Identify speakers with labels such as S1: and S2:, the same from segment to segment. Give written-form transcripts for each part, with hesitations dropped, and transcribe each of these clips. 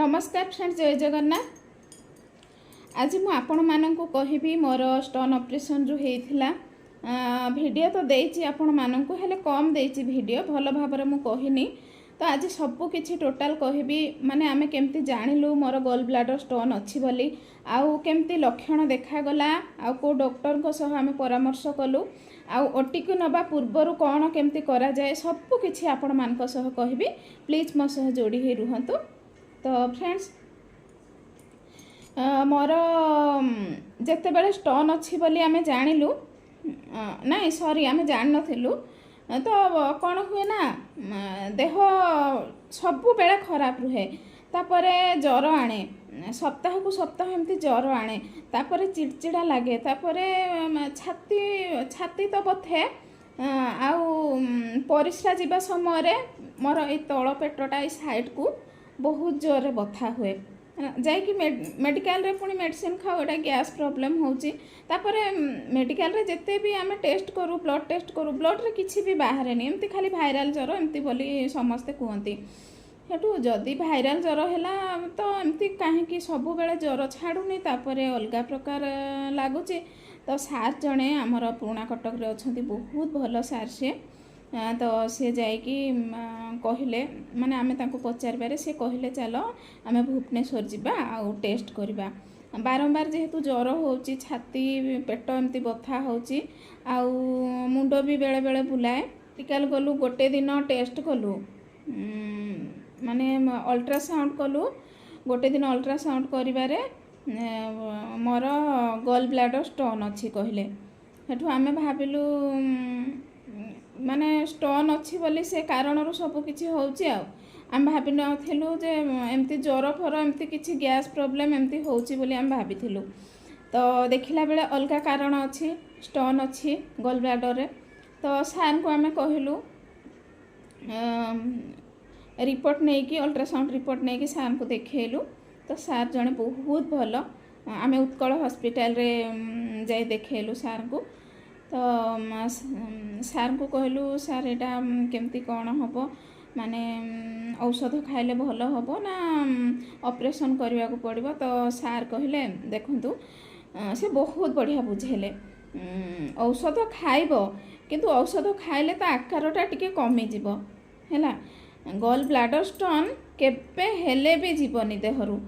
S1: नमस्कार फ्रेंड्स, जय जगन्नाथ। आज मु आपण माननकु कहिबी मोर स्टोन ऑपरेशन जो हेइथिला। वीडियो तो देइछि आपण माननकु, हेले कम देइछि वीडियो, भल भाबरे मु कहिनी। तो आज सबु किछि टोटल कहिबी, माने आमे केमती जानिलु मोर गॉल ब्लाडर स्टोन अछि बोली, आउ केमती लक्षण देखा गला, आउ को डॉक्टर को सह आमे परामर्श कलु, आउ ओटी को नबा पूर्वरु कोन केमती करा जाय, सबु किछि आपण मानक सह कहिबी। प्लीज मो सह जोड़ी हे रुहंतु। तो फ्रेंड्स, मोर जिते बड़े स्टोन अच्छी बोली आमे जानिलु, नहीं सॉरी आमे जान नथिलु। तो कौन हुए ना, देह सबु बेले खराब रुहे, तापरे ज्वर आने, सप्ताह को सप्ताह एमती ज्वर आने, तापरे चिड़चिड़ा लगे, तापरे छाती तो बथे, आउ परिस्रा जीवा समय मोर ए तल पेटटा ए साइड को बहुत जोर बथा हुए, जाकि मेडिकल रे पुणी मेडिसिन खाओ, एटा गैस प्रॉब्लम होची। तापरे मेडिकल रे जेते भी आमे टेस्ट करू, ब्लड टेस्ट करू, ब्लड रे किछि भी बाहरे नहीं, एमती खाली भाइराल ज्वर एमती बोली समस्ते कहती। हेटू जदि भाइराल ज्वर हैला तो एमती काहेकि सबु बेले ज्वर छाडुनी, तापरे अलगा प्रकार लागुची। तो सार जणे आमर पुराणा कटक रे अछंती, बहुत भल सार से। तो सी जाइकी कहले, माने आमे तांको पचारबारे से कहले चलो आमे भुवनेश्वर जीबा आउ टेस्ट करबा। बारंबार जेहेतु ज्वर होची, छाती पेट एमती बथा होची, आउ मुंड भी बेले बेले बुलाए। मेडिकल गलु, गोटे दिन टेस्ट कलु, माने अल्ट्रासाउंड कलु, गोटे दिन अल्ट्रासाउंड करिबारे मोर गॉल ब्लाडर स्टोन अच्छी कहले। हेठू आमे भाबिलु माने स्टोन अच्छी बोली से कारण सब किछि होउची। आम भाबी नथिलु जे एमती ज्वर फर एमती किछि गैस प्रॉब्लम एमती होउची बोली आम भाबिथिलु। तो देखिला बेले अलगा कारण अच्छी, स्टोन अच्छी गॉल ब्लाडर रे। तो सार को आमे कहलु, रिपोर्ट नहीं कि अल्ट्रासाउंड रिपोर्ट नहीं कि सार को देखेलु। तो सार जने बहुत भल, आमे उत्कल हॉस्पिटल रे जाई देखेलु सार को। तो सार को कहलु, सार एटा केमती कौन हम, माने औषध खाइले भल हम ना ऑपरेशन करने को पड़ो। तो सार कहले देखंतु, से बहुत बढ़िया बुझेले, औषध खाइब किंतु औषध खाइले तो आकारटा टिके कमी जीवो हैला। गॉल ब्लाडर स्टोन केबे हेले भी जीवनी देहरु,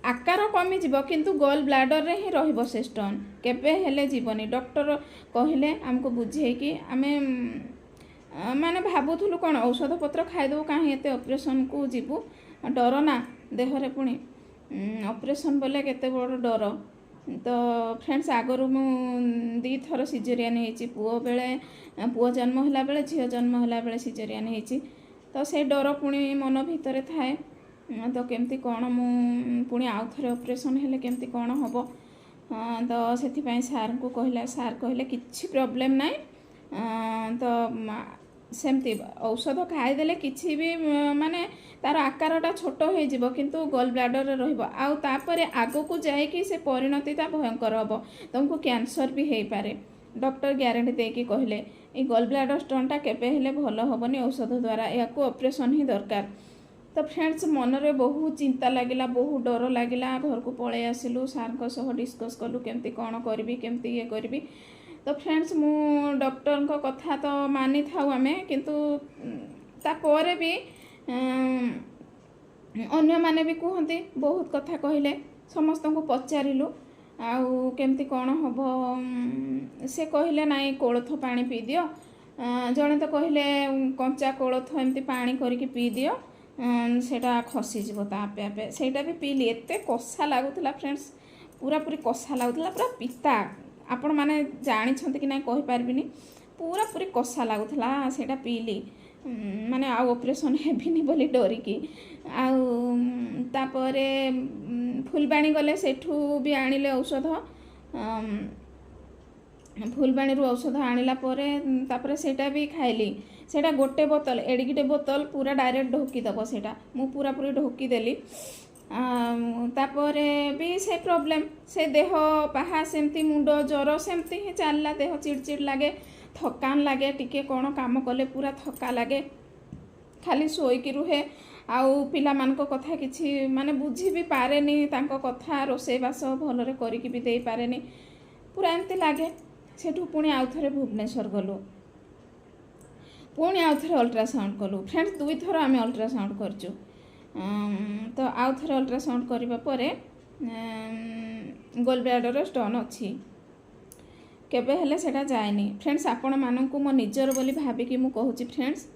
S1: आकार कमी जीव किंतु गॉल ब्लाडर रे ही रहिबो से स्टोन, केबे हेले जीवनी। डॉक्टर कहले आमको बुझे कि आमे माने भाबुथुलु कोन औषध पत्र खाइदो, काहे एते ऑपरेशन को जीवु, डर ना देहरे पुणी ऑपरेशन बोले केते बड़ डर। तो फ्रेंड्स, आगरु मु 2 थर सिजेरियन हेची, पुओ जन्म होला बेले, झियो जन्म होला बेले सिजेरियन हेची। तो से डर पुणी मन भितरे थाए। तो केमती कौन मु पुणी आउ थरे ऑपरेशन हेले केमती कौन हम। तो से सार को कहला, सार कहले किछि प्रॉब्लम नाई। तो सेमती औषध खाईदेले किछि भी माने तार आकारटा छोट हो जिवो, किंतु गॉल ब्लाडर रे रहिबो, आउ तापरे आगो को जायकी से परिणतिता भयंकर हबो, तुमको कैंसर भी हेई पारे। डॉक्टर ग्यारंटी देकी कहले ए गॉल ब्लाडर स्टोनटा केबे हेले भल हबनी औषध द्वारा, याको ऑपरेशन ही दरकार। तो फ्रेंड्स, मन रे बहुत चिंता लगिला, बहुत डर लगिला। घर को पळे आसिलु, सार को सह डिस्कस कलु केमती कौन करबी, केमती ये करबी। तो फ्रेंड्स, मु डॉक्टर को कथा तो मानि थाउ आमे, किंतु ता परे भी अन्य माने भी कहते बहुत कथा कहले, समस्त को पचारिलु आउ केमती कौन हम। से कहले नाई कोलथ पानी पी दियो, जने तो कहले कंचा कोलथ एमती पानी करके पी दियो, सेटा खसी जीवो आपे आपे। सेटा भी पीली, एते कषा लागुला फ्रेंड्स, पूरा पूरी कषा लागुला, पूरा पिता। आपण माने जानी छंती कि नहीं कहि पारबिनी, पूरा पूरी कषा लागुला। सेटा पीली, माने आ ऑपरेशन हेबिनी बोली डरिकी। आउ तापरे फुलबाणी गले, सेठू भी आनिले औषध, फुलबाणी रु औषध आनिला परे तापरे सेटा भी खाइली। सेटा गोटे बोतल, एडिगिटे बोतल पूरा डायरेक्ट ढोकी दबो, सेटा मु पूरा पूरी ढोकी देली। तापरे भी से प्रॉब्लम, से देह पाहा सेमती, मुंड ज्वर सेमती ही चलला, देह चिड़चिड़ लगे, थकान लगे, टिके कौन काम कले पूरा थका लगे, खाली शोईकी रुहे। आउ पिलामानक कथा किछि माने बुझी भी पारेनी तांको कथा रोषेई बास भलरे करिकि भी देई पारेनी पूरा एमती लागे। सेठू पुणी आउ थरे भुवनेश्वर गलु पुणी आउ थरे अल्ट्रासाउंड कलु फ्रेंड्स 2 थर आमे अल्ट्रासाउंड करचु। तो आउ थरे अल्ट्रासाउंड करिबा परे गॉलब्लैडर स्टोन अछि केबे हेले सेटा जायनी। फ्रेंड्स आपण मानकु मो निजर बोली भाबिकी मु कहूची फ्रेंड्स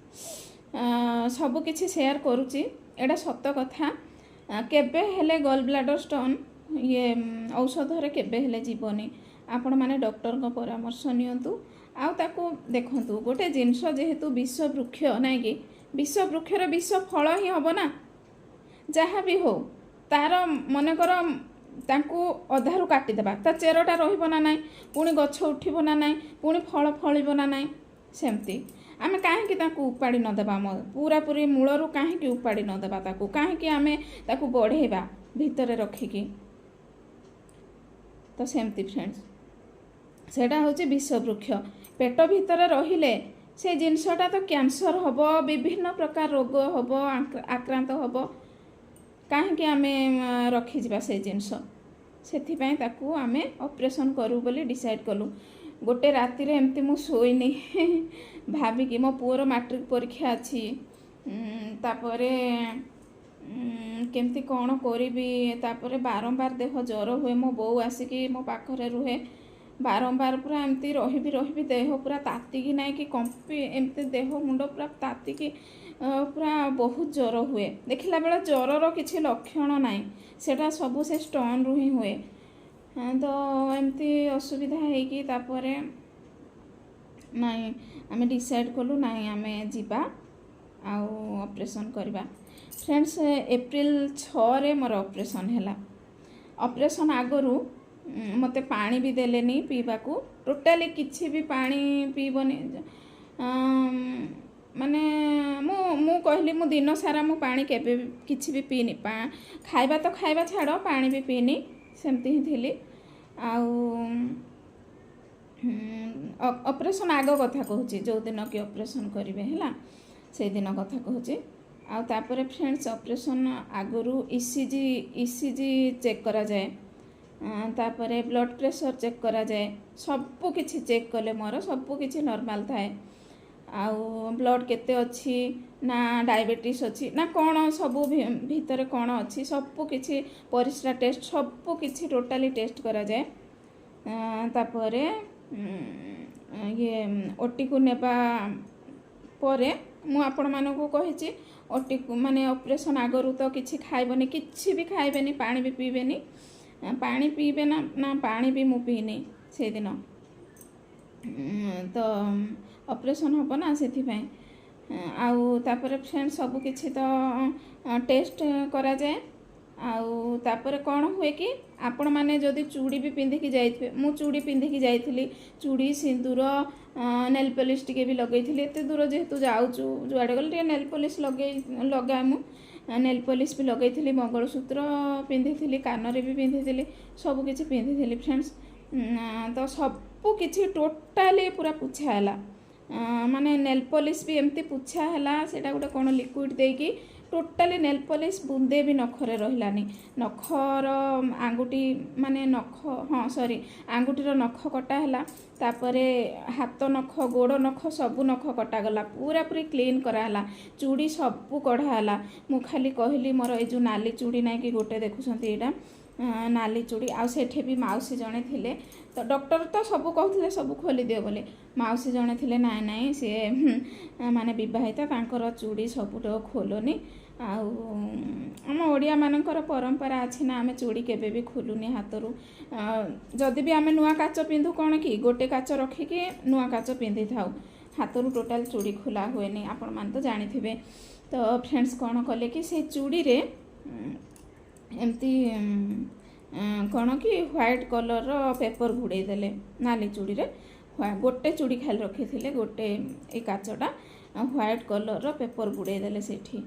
S1: सब किछि शेयर करूची एडा सत्य कथा। केबे हेले गॉलब्लैडर स्टोन ये औषध रे केबे हेले जीवनी आपण माने डॉक्टर को परामर्श नियंतु। आउ ताको देखंतु गोटे जिंस जेहेतु विष वृक्ष नाइ कि विष वृक्षर विष फल ही हबो ना जहाँ भी हो तार मन कर तांकु अधारू काटी देबा ता चेरटा रहिबो ना नाइ पुणी गछ उठिबो ना नाइ पुणी फल फलिबो ना नाइ सेमती आमे काहेकि ताकू उपाड़ी न देबा पूरा पूरी मूलरू काहेकि उपाड़ी न देबा ताकू काहेकि आमे ताकू बढ़ेबा भितरे रखिकी। तो सेमती फ्रेंड्स सेटा होची विष वृक्ष पेट भितरे रहिले से जिनसटा तो कैंसर हबो विभिन्न प्रकार रोग हबो आक्रांत हबो काहेकि आमे रखी जिबा से जिनस सेथिपाई ताकू आमे ऑपरेशन करू बोली डिसाइड कलु। गोटे राति रे एमती मु सोइनी भाबी कि मो पुअर मैट्रिक परीक्षा अछि तापरे केमती कौन करी तापरे बारंबार देह ज्वर हुए मो बो आसिकी मो पाखरे रुहे बारंबार पूरा एमती रही देह पूरा तातिकी नाइ कि कंपी एमती देह मुंड पूरा तातिकी पूरा बहुत ज्वर हुए देखला बेला ज्वरर किछि लक्षण नाइ सेटा सब से स्टोन रु ही हुए। तो एमती असुविधा है कि तापरे नाइ आमे डिसाइड कलु नाइ आमे जीबा आउ ऑपरेशन करबा। फ्रेंड्स एप्रिल 6 रे मोर ऑपरेशन हैला। ऑपरेशन आगरु मते पानी भी देलेनी पीबाकू टोटाली किछि भी पानी पीबनी माने मु कहली मु दिन सारा मु पानी केबे किछि भी पीनी खाइबा तो खाइबा छाड़ो पानी भी पीनी सेमती ही थिली। आउ ऑपरेशन आग कथा कहूची जो दिन कि ऑपरेशन करिवे हैला से दिन कथा कहूची। आउ तापरे फ्रेंड्स ऑपरेशन आगरु ईसीजी चेक करा जाए तापरे ब्लड प्रेशर चेक करा जाए सबु किछि चेक कले मोर सबु किछि नॉर्मल थाए। आउ ब्लड केते अछि ना डायबिटीज अछि ना कौन सबु भितरे कौन अछि सबु किछि परिस्रा टेस्ट सबु किछि टोटाली टेस्ट करा जाए। तापरे ये ओटी को नेबा परे मु आपण मानकू कहिछि ओटी को माने ऑपरेशन आगरु तो किछि खाइबनी किछि भी खाइबेनी पानी भी पीबेनी पानी पीबे ना पानी भी मु पीनी से दिन तो ऑपरेशन होबो ना सेथिपाई। आउ तापरे फ्रेंड सब किछि तो टेस्ट करा जाए। आउ तापरे कौन हुए कि आपण माने जदि चूड़ी भी पिंधिकी जाइथिबे मु चूड़ी पिंधिकी जाइथिली चूड़ी सिंदूर नेल पॉलिश टिके भी लगैथिली एते दूर जेहेतु जाउचु जुआडे गल टिके नेल पॉलिश लगाए मु नेल पॉलिश भी लगैथिली मंगलसूत्र पिंधिथिली कानरे भी पिंधिथिली सब किछि पिंधिथिली फ्रेंड्स। तो सबु किछि टोटाली पूरा पुछा हैला माने नेल पॉलिश भी एमती पुछा हैला सेटा गोटे कोन लिक्विड देकी टोटाली नेल पॉलिश बुंदे भी नखरे रहिलानी नखर आंगुठी माने नख हाँ सॉरी आंगुठीर नख कटा हैला तापरे हाथ नख गोड़ नख सबु नख कटा गला पूरा पूरी क्लीन करा हैला चूड़ी सबु कढ़ा हैला। मु खाली कहली मोर ए जो नाली चूड़ी नाइ कि गोटे देखुछंती एटा नाली चूड़ी आ सेठे भी माउसी जणे थिले तो डॉक्टर तो सबु कहथिले सबु खोली दियो बोले माउसी जणे थिले नाइ नाइ से माने विवाहिता तांकर चूड़ी सबुटो खोलोनी आम ओडिया मानकर परंपरा अच्छी ना आमे चूड़ी केबे भी खोलुनी हाथरू जदि भी आमे नुआ काच पिंधु कौन कि गोटे काच रखिकी नुआ काच पिंधि थाउ हाथरू टोटाल चूड़ी खोला हुएनी आपण मान तो जानिथिबे। तो फ्रेंड्स कौन कले कि से चूड़ी रे एमती कौन कि व्हाइट कलर पेपर घुड़े देले नाली चूड़ी रे गोटे चूड़ी खाली रखी गोटे ए काचटा व्हाइट कलर पेपर घुड़े देले सेठी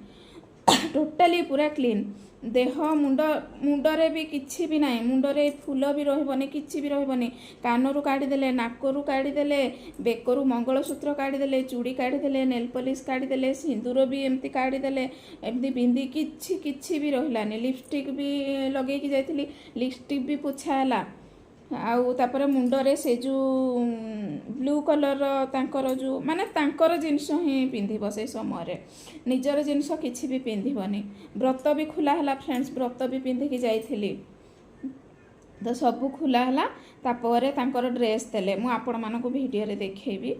S1: टोटाली पूरा क्लीन देह मुंडरे भी किछि भी नाही मुंडरे फूल भी रहबनी किछि भी रहबनी कानरू काढ़ीदेले नाकरू काढ़ीदेले बेकरू मंगलसूत्र काढ़ीदेले चूड़ी काढ़ीदेले नेल पॉलिश काढ़ीदेले सिंदूर भी एमती काढ़ीदेले एमती बिंदी किछि किछि भी रहिलानी लिपस्टिक भी लगे कि जाइथिली लिपस्टिक भी पोछा हला आउ तापर मुंडरे से जो ब्लू कलर तांकर जो माने तांकर जिनस ही पिंधिब से समय निजर जिनस किछि भी पिंधिबनी व्रत भी खुला हला फ्रेंड्स व्रत भी पिंधिकी जाइथिली तो सबू खुला हला तापर तांकर ड्रेस देले मु आपण मानको वीडियो रे देखैबी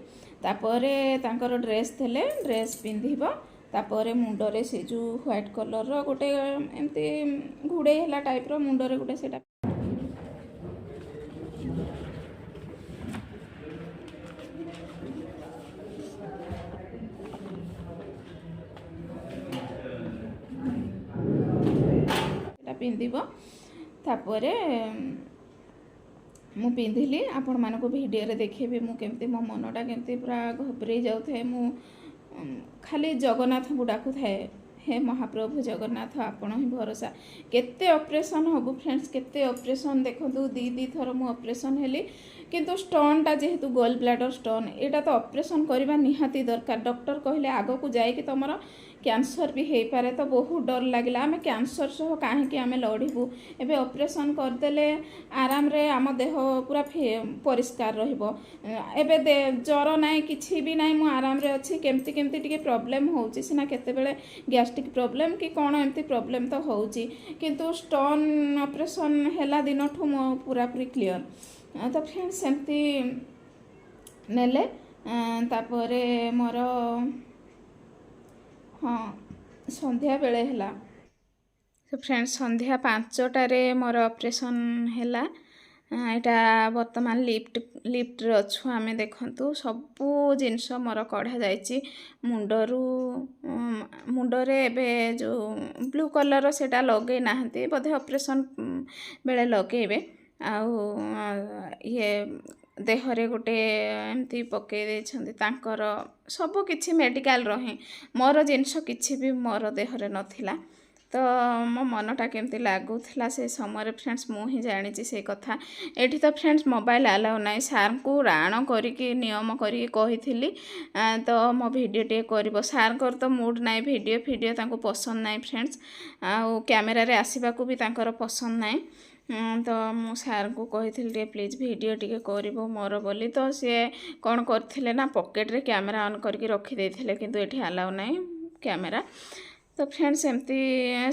S1: तापर तांकर ड्रेस देले ड्रेस पिंधिब तापर मुंडरे से जो व्हाइट कलर रो गोटे एमती घुड़े हला टाइप रो मुंडरे गोटे सेटा पिंधिब तापर मु पिंधिली आपण मानको वीडियो रे देखेबी मु केमती मो मनटा केमती पूरा घबरे जाउथे मु खाली जगन्नाथ को डाकू थाए हे महाप्रभु जगन्नाथ आपण ही भरोसा केते ऑपरेशन हबु फ्रेंड्स केते ऑपरेशन देखंतु दी थर मु ऑपरेशन हेली किंतु स्टोनटा जेहेतु गॉल ब्लैडर स्टोन एटा तो ऑपरेशन करबा निहाती दरकार डॉक्टर कहले आगो को जाई कि तमरो कैंसर भी हो पारे तो बहुत डर लगे आम कैंसर सह कहीं आम लड़बू एबे ऑपरेशन करदेले आराम रे आम देह पूरा परिष्कार रहिबो एबे ज्वर नाई किछि भी नाई मु आराम रे अच्छी केमती केमती टिके प्रॉब्लम होउची सिना केतेबेले गैस्ट्रिक प्रॉब्लम कि कौन एमती प्रॉब्लम तो होउची किंतु स्टोन ऑपरेशन हेला दिन ठू मो पूरा पूरी क्लियर तो फ्रेंड्स एमती नेले तापरे मोर हाँ संध्या बेले हैला तो फ्रेंड्स संध्या 5टारे मोर ऑपरेशन हैला यहाँ बर्तमान लिफ्ट रे अच्छु आम देखु सबू जिनस मोर कढ़ा जाइए मुंडरे एबे जो ब्लू कलर सेटा लगे ना बोधे ऑपरेशन बेले लगेबे आउ ये देहरे गोटे एमती पकई देछंती तांकर सब किछि मेडिकल रही मोर जिनस किछि भी मोर देहरे नथिला तो मो मनटा केमती लागुला से समय फ्रेंड्स मु ही जानी से कथा एठी तो फ्रेंड्स मोबाइल अलाउ नाई सार को राण करिकी नियम करिकी कहिथिली तो मो वीडियो टे करबो सार कर तो मूड नाई वीडियो तांको पसंद नाई फ्रेंड्स आ कैमेरा रे आसीबा को भी तांकर पसंद नाई तो मु सार को कही प्लीज वीडियो टिके करिवो मोर बोली तो सी कौन करथिले ना पॉकेट रे कैमरा ऑन करके रखी देथिले किंतु एठी अलाउ नाई कैमरा तो फ्रेंड्स एमती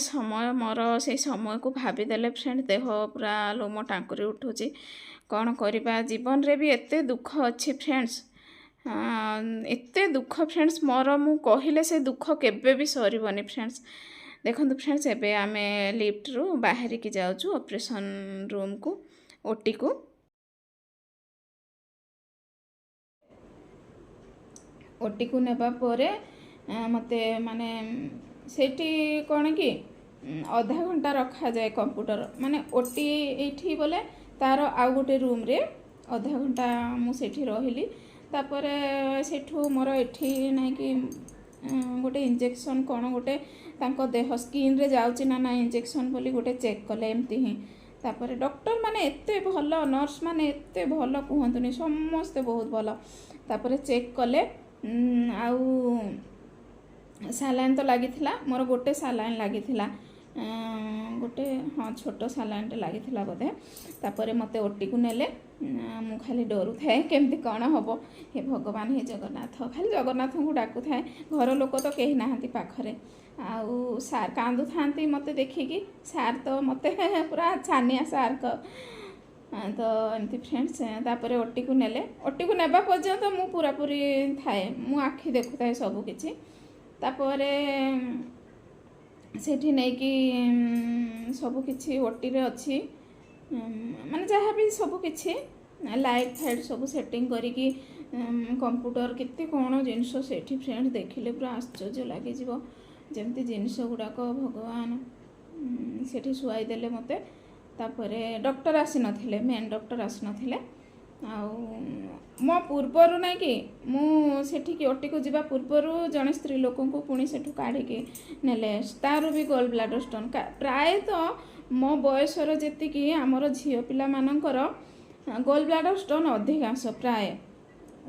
S1: समय मोर से समय को भाभी देले फ्रेंड देह पूरा लोम टांकुरी उठुची कौन करबा जीवन रे भी एते दुख अच्छी फ्रेंड्स एते दुख फ्रेंड्स मोर मु कहिले से दुख केबे भी सरीबनी फ्रेंड्स देखो फ्रेंड्स एबे आमे लिफ्ट रू बाहर की जाऊँ ऑपरेशन रूम को ओटी को नेबा परे मते माने सेठी कौन कि आधा घंटा रखा जाए कंप्यूटर माने ओटी एठी बोले तार आउ गोटे रूम रे आधा घंटा मु सेठी रहिली तापर सेठू मोर एठी ना कि गोटे इंजेक्शन कौन गोटे तांको देह स्किन रे जाउची ना इंजेक्शन बोली गोटे चेक कले एमती ही तापर डॉक्टर माने एते भल नर्स माने एते भल कहतुनी समस्ते बहुत भल तापर चेक कले आउ सालाइन तो लगी मोर गोटे सालाइन लगी गोटे हाँ छोट सालाइन लगी बोधे तापर मते ओटी को नेले मु खाली डरू थाए केमती कौन हम हे भगवान हे जगन्नाथ खाली जगन्नाथ को डाकू थाए घर लोक तो कहीं ना पाखरे आउ सार कांदू था मते देखिकी सार तो मते पूरा छानिया सार को तो एमती फ्रेंड्स तापर ओटी को नेले ओटी को नेबा पर्यंत मु पूरा पूरी थाए मु आखि देखु थाए सब किछि तापर सेठी नहीं कि सब किछि ओटी रे अछि माने जहाँ भी सब किछि लाइट फाइट सब सेटिंग करिकी कंप्यूटर केते कौन जिनस सेठी फ्रेंड्स देखिले पूरा आश्चर्य लगे जीव जमती जिनस गुड़ाक भगवान सेठी शुआई देले मते तापरे डॉक्टर आसी नथिले मेन डॉक्टर आसी नथिले ଆଉ ମୋ ପୂର୍ବରୁ ନାଇଁ କି ମୁଁ ସେଠିକି ଓଟିକୁ ଯିବା ପୂର୍ବରୁ ଜଣେ ସ୍ତ୍ରୀ ଲୋକଙ୍କୁ ପୁଣି ସେଠୁ କାଢ଼ିକି ନେଲେ, ତାର ବି ଗଲ୍ ବ୍ଲାଡର ଷ୍ଟୋନ୍। ପ୍ରାୟତଃ ମୋ ବୟସର ଯେତିକି ଆମର ଝିଅ ପିଲାମାନଙ୍କର ଗଲ୍ ବ୍ଲାଡର ଷ୍ଟୋନ୍ ଅଧିକାଂଶ ପ୍ରାୟ।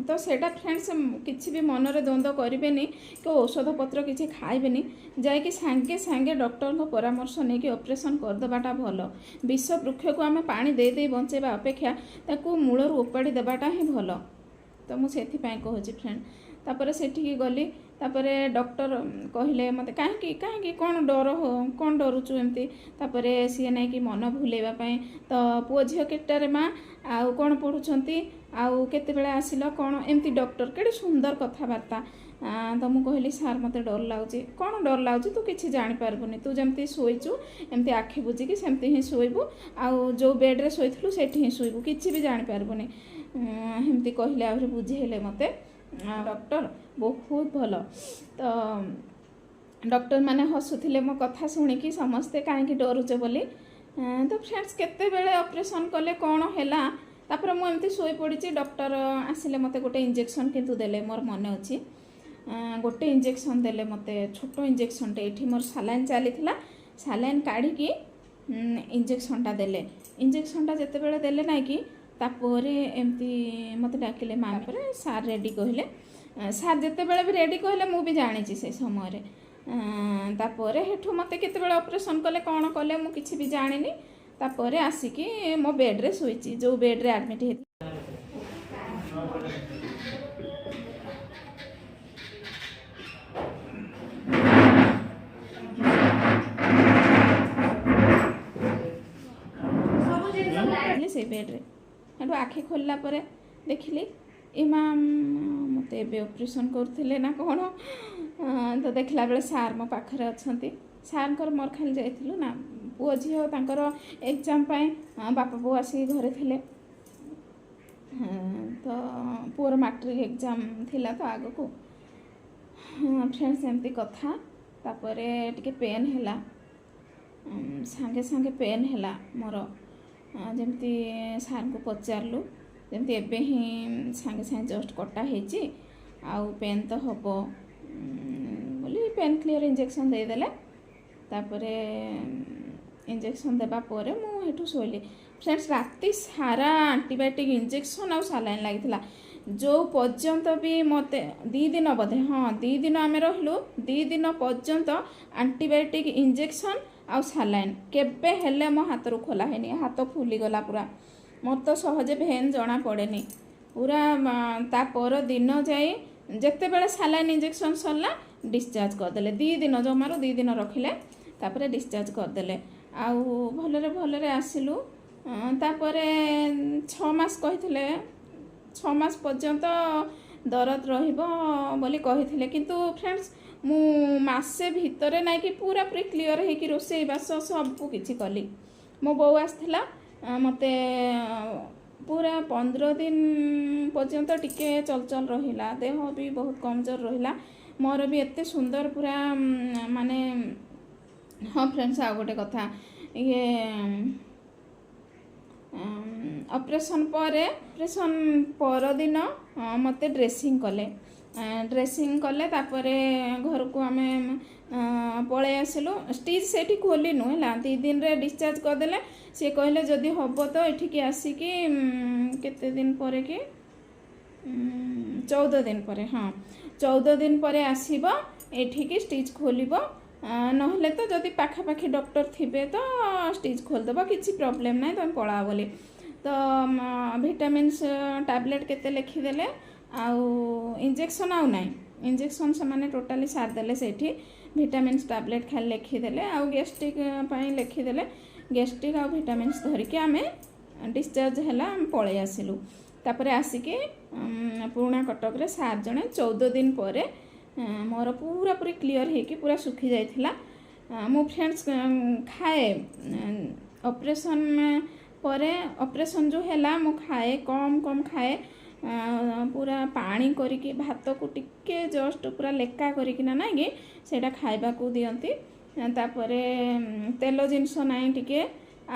S1: ତ ସେଇଟା ଫ୍ରେଣ୍ଡସ୍ କିଛି ବି ମନରେ ଦ୍ୱନ୍ଦ୍ୱ କରିବେନି କି ଔଷଧ ପତ୍ର କିଛି ଖାଇବେନି, ଯାଇକି ସାଙ୍ଗେ ସାଙ୍ଗେ ଡକ୍ଟରଙ୍କ ପରାମର୍ଶ ନେଇକି ଅପରେସନ୍ କରିଦେବାଟା ଭଲ। ବିଷ ବୃକ୍ଷକୁ ଆମେ ପାଣି ଦେଇ ଦେଇ ବଞ୍ଚେଇବା ଅପେକ୍ଷା ତାକୁ ମୂଳରୁ ଉପାଡ଼ି ଦେବାଟା ହିଁ ଭଲ। ତ ମୁଁ ସେଥିପାଇଁ କହୁଛି ଫ୍ରେଣ୍ଡ। ତାପରେ ସେଠିକି ଗଲି, ତାପରେ ଡକ୍ଟର କହିଲେ ମୋତେ କାହିଁକି କ'ଣ କ'ଣ ଡରୁଛୁ ଏମିତି। ତାପରେ ସିଏ ନେଇକି ମନ ଭୁଲେଇବା ପାଇଁ, ତ ପୁଅ ଝିଅ କେତେଟାରେ ମା, ଆଉ କ'ଣ ପଢ଼ୁଛନ୍ତି, ଆଉ କେତେବେଳେ ଆସିଲ, କ'ଣ ଏମିତି ଡକ୍ଟର କେଡ଼େ ସୁନ୍ଦର କଥାବାର୍ତ୍ତା। ତ ମୁଁ କହିଲି ସାର୍ ମୋତେ ଡର ଲାଗୁଛି। କ'ଣ ଡର ଲାଗୁଛି, ତୁ କିଛି ଜାଣିପାରିବୁନି, ତୁ ଯେମିତି ଶୋଇଛୁ ଏମିତି ଆଖି ବୁଜିକି ସେମିତି ହିଁ ଶୋଇବୁ, ଆଉ ଯେଉଁ ବେଡ଼୍ରେ ଶୋଇଥିଲୁ ସେଇଠି ହିଁ ଶୋଇବୁ, କିଛି ବି ଜାଣିପାରିବୁନି। ଏମିତି କହିଲେ, ଆହୁରି ବୁଝେଇଲେ ମୋତେ ଡକ୍ଟର ବହୁତ ଭଲ। ତ ଡକ୍ଟର ମାନେ ହସୁଥିଲେ ମୋ କଥା ଶୁଣିକି, ସମସ୍ତେ କାହିଁକି ଡରୁଛ ବୋଲି। ତ ଫ୍ରେଣ୍ଡସ୍ କେତେବେଳେ ଅପରେସନ୍ କଲେ କ'ଣ ହେଲା, ତାପରେ ମୁଁ ଏମିତି ଶୋଇପଡ଼ିଛି। ଡକ୍ଟର ଆସିଲେ, ମୋତେ ଗୋଟେ ଇଞ୍ଜେକ୍ସନ୍ କିନ୍ତୁ ଦେଲେ, ମୋର ମନେ ଅଛି। ଗୋଟେ ଇଞ୍ଜେକ୍ସନ୍ ଦେଲେ ମୋତେ, ଛୋଟ ଇଞ୍ଜେକ୍ସନ୍ଟେ। ଏଠି ମୋର ସାଲାଇନ୍ ଚାଲିଥିଲା, ସାଲାଇନ୍ କାଢ଼ିକି ଇଞ୍ଜେକ୍ସନ୍ଟା ଦେଲେ। ଇଞ୍ଜେକ୍ସନ୍ଟା ଯେତେବେଳେ ଦେଲେ ନାଇଁ କି, ତାପରେ ଏମିତି ମୋତେ ଡାକିଲେ ମା। ପରେ ସାର୍ ରେଡ଼ି କହିଲେ। ସାର୍ ଯେତେବେଳେ ବି ରେଡ଼ି କହିଲେ ମୁଁ ବି ଜାଣିଛି ସେ ସମୟରେ। ତାପରେ ହେଠୁ ମୋତେ କେତେବେଳେ ଅପରେସନ୍ କଲେ କ'ଣ କଲେ ମୁଁ କିଛି ବି ଜାଣିନି। ତାପରେ ଆସିକି ମୋ ବେଡ଼୍ରେ ଶୋଇଛି, ଯେଉଁ ବେଡ଼୍ରେ ଆଡ଼ମିଟ୍ ହେଇଥିଲି। ସେଇ ବେଡ଼୍ରେ ହେଠୁ ଆଖି ଖୋଲିଲା ପରେ ଦେଖିଲି ଏ ମା ମୋତେ ଏବେ ଅପରେସନ୍ କରୁଥିଲେ ନା କ'ଣ। ତ ଦେଖିଲା ବେଳେ ସାର୍ ମୋ ପାଖରେ ଅଛନ୍ତି। ସାର୍ଙ୍କର ମୋର ଖାଲି ଯାଇଥିଲୁ ନା, ପୁଅ ଝିଅ ତାଙ୍କର ଏକ୍ଜାମ୍ ପାଇଁ ବାପା ବୋଉ ଆସିକି ଘରେ ଥିଲେ। ତ ପୁଅର ମାଟ୍ରିକ୍ ଏକ୍ଜାମ୍ ଥିଲା ତ ଆଗକୁ। ଫ୍ରେଣ୍ଡସ୍ ଏମିତି କଥା। ତାପରେ ଟିକେ ପେନ୍ ହେଲା, ସାଙ୍ଗେ ସାଙ୍ଗେ ପେନ୍ ହେଲା ମୋର। ଯେମିତି ସାର୍ଙ୍କୁ ପଚାରିଲୁ, ଯେମିତି ଏବେ ହିଁ ସାଙ୍ଗେ ସାଙ୍ଗେ ଜଷ୍ଟ କଟା ହେଇଛି, ଆଉ ପେନ୍ ତ ହେବ ବୋଲି ପେନ୍ କ୍ଲିୟର୍ ଇଞ୍ଜେକ୍ସନ୍ ଦେଇଦେଲେ। ତାପରେ ଇଞ୍ଜେକ୍ସନ୍ ଦେବା ପରେ ମୁଁ ଏଠୁ ଶୋଇଲି। ଫ୍ରେଣ୍ଡସ୍ ରାତି ସାରା ଆଣ୍ଟିବାୟୋଟିକ୍ ଇଞ୍ଜେକ୍ସନ୍ ଆଉ ସାଲାଇନ୍ ଲାଗିଥିଲା। ଯେଉଁ ପର୍ଯ୍ୟନ୍ତ ବି ମୋତେ 2 ଦିନ ବୋଧେ, 2 ଦିନ ଆମେ ରହିଲୁ, 2 ଦିନ ପର୍ଯ୍ୟନ୍ତ ଆଣ୍ଟିବାୟୋଟିକ୍ ଇଞ୍ଜେକ୍ସନ୍ ଆଉ ସାଲାଇନ୍ କେବେ ହେଲେ ମୋ ହାତରୁ ଖୋଲା ହେଇନି। ହାତ ଫୁଲିଗଲା ପୁରା, ମୋତେ ତ ସହଜେ ଭେନ୍ ଜଣା ପଡ଼େନି ପୁରା। ତା ପର ଦିନ ଯାଇ ଯେତେବେଳେ ସାଲାଇନ୍ ଇଞ୍ଜେକ୍ସନ୍ ସରିଲା, ଡିସଚାର୍ଜ କରିଦେଲେ। 2 ଦିନ, ଜମାରୁ 2 ଦିନ ରଖିଲେ, ତାପରେ ଡିସଚାର୍ଜ କରିଦେଲେ। ଆଉ ଭଲରେ ଭଲରେ ଆସିଲୁ। ତାପରେ 6 ମାସ କହିଥିଲେ, 6 ମାସ ପର୍ଯ୍ୟନ୍ତ ଦରଦ ରହିବ ବୋଲି କହିଥିଲେ। କିନ୍ତୁ ଫ୍ରେଣ୍ଡସ୍ ମୁଁ ମାସେ ଭିତରେ ନାଇକି ପୁରାପୁରି କ୍ଲିଅର୍ ହେଇକି ରୋଷେଇ ବାସ ସବୁ କିଛି କଲି। ମୋ ବୋଉ ଆସିଥିଲା, ମୋତେ ପୁରା 15 ଦିନ ପର୍ଯ୍ୟନ୍ତ ଟିକେ ଚଳଚଳ ରହିଲା, ଦେହ ବି ବହୁତ କମଜୋର ରହିଲା। ମୋର ବି ଏତେ ସୁନ୍ଦର ପୁରା ମାନେ। ହଁ ଫ୍ରେଣ୍ଡସ୍, ଆଉ ଗୋଟେ କଥା, ଇଏ ଅପରେସନ୍ ପରଦିନ ମୋତେ ଡ୍ରେସିଂ କଲେ। ତାପରେ ଘରକୁ ଆମେ ପଳେଇ ଆସିଲୁ। ଷ୍ଟିଚ୍ ସେଇଠି ଖୋଲିନୁ ହେଲା, 2 ଦିନରେ ଡିସଚାର୍ଜ କରିଦେଲେ। ସିଏ କହିଲେ ଯଦି ହେବ ତ ଏଠିକି ଆସିକି କେତେ ଦିନ ପରେ କି 14 ଦିନ ପରେ, 14 ଦିନ ପରେ ଆସିବ ଏଠିକି, ଷ୍ଟିଚ୍ ଖୋଲିବ। ନହେଲେ ତ ଯଦି ପାଖାପାଖି ଡକ୍ଟର ଥିବେ ତ ଷ୍ଟିଚ୍ ଖୋଲିଦେବ, କିଛି ପ୍ରୋବ୍ଲେମ୍ ନାହିଁ, ତୁମେ ପଳାଅ ବୋଲି। ତ ଭିଟାମିନ୍ସ ଟ୍ୟାବଲେଟ୍ କେତେ ଲେଖିଦେଲେ, ଆଉ ଇଞ୍ଜେକ୍ସନ୍ ଆଉ ନାହିଁ। ଇଞ୍ଜେକ୍ସନ୍ ସେମାନେ ଟୋଟାଲି ସାରିଦେଲେ ସେଇଠି। ଭିଟାମିନ୍ସ ଟ୍ୟାବଲେଟ୍ ଖାଲି ଲେଖିଦେଲେ, ଆଉ ଗ୍ୟାଷ୍ଟ୍ରିକ୍ ପାଇଁ ଲେଖିଦେଲେ। ଗ୍ୟାଷ୍ଟ୍ରିକ୍ ଆଉ ଭିଟାମିନ୍ସ ଧରିକି ଆମେ ଡିସଚାର୍ଜ ହେଲା, ଆମେ ପଳେଇ ଆସିଲୁ। ତାପରେ ଆସିକି ପୁରୁଣା କଟକରେ ସାର୍ ଜଣେ 14 ଦିନ ପରେ ମୋର ପୁରାପୁରି କ୍ଲିଅର୍ ହେଇକି ପୁରା ଶୁଖି ଯାଇଥିଲା। ମୁଁ ଫ୍ରେଣ୍ଡସ୍ ଖାଏ, ଅପରେସନ୍ ପରେ ଅପରେସନ୍ ଯେଉଁ ହେଲା ମୁଁ ଖାଏ, କମ୍ ଖାଏ। ପୁରା ପାଣି କରିକି ଭାତକୁ ଟିକେ ଜଷ୍ଟ ପୁରା ଲେକା କରିକିନା ନାଇଁକି ସେଇଟା ଖାଇବାକୁ ଦିଅନ୍ତି। ତାପରେ ତେଲ ଜିନିଷ ନାହିଁ ଟିକେ,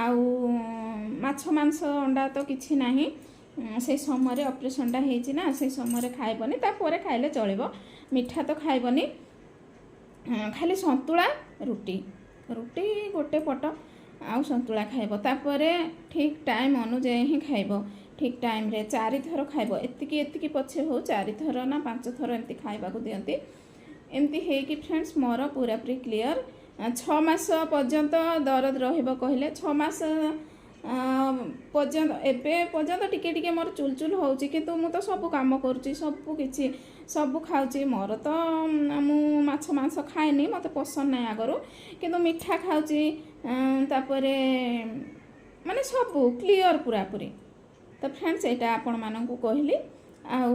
S1: ଆଉ ମାଛ ମାଂସ ଅଣ୍ଡା ତ କିଛି ନାହିଁ। से समय ऑपरेशनटा होती ना से समय खाइबनी तापर खाइले चलिबो मिठा तो खाइबनी खाली संतुला रुटी रुटी गोटे पट आउ संतुला खाइब तापर ठीक टाइम अनुजाई ही खाइब ठीक टाइम रे 4 थर खाइब एतिकी एतिकी पछे हो 4 थर ना 5 थर एमती खाइबा को दियंती एमती हे कि फ्रेंड्स मोर पूरा पूरी क्लियर 6 मास पर्यंत दर्द रहिबो कहले 6 मास पर्यंत एबे पर्यंत टिके टिके मोर चुलचुल होउची किंतु मु तो सब काम करूची सब किछि सब खाऊची मोर तो मु माछ मांस खाएनी मते पसंद नहीं आगरो किंतु मिठा खाऊची तापरे माने सब क्लियर पूरा पूरी तो फ्रेंड्स एटा आपण माननकु कहली आउ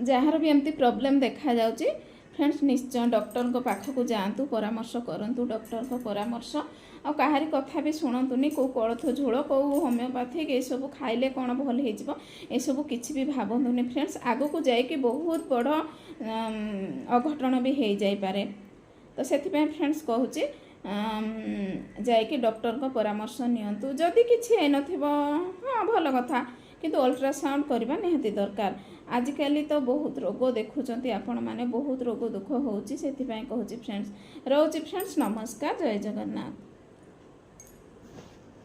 S1: जार भी एमती प्रॉब्लम देखा जाउची फ्रेंड्स निश्चय डॉक्टर को पाखक जातु परामर्श करंतु डॉक्टर को परामर्श आ कहारी कथा भी शुणुनी कौ कोलथ झोल कौ होमियोपैथिक ये सब खाइले कौन भल हो सब किसी भी भावतुनि फ्रेंड्स आग को जाकि बहुत बड़ अघटन भी हो जापे तो से फ्रेंड्स कहूँ जाकि डॉक्टर को परामर्श नियंतु जदि किसी है नथिबो हाँ भल कथा किंतु अल्ट्रासाउंड करवा निहाती दरकार आजिकल तो बहुत रोग देखुंत आपण मैंने बहुत रोग दुख होची से कहूँ फ्रेंड्स रोची फ्रेंड्स नमस्कार जय जगन्नाथ।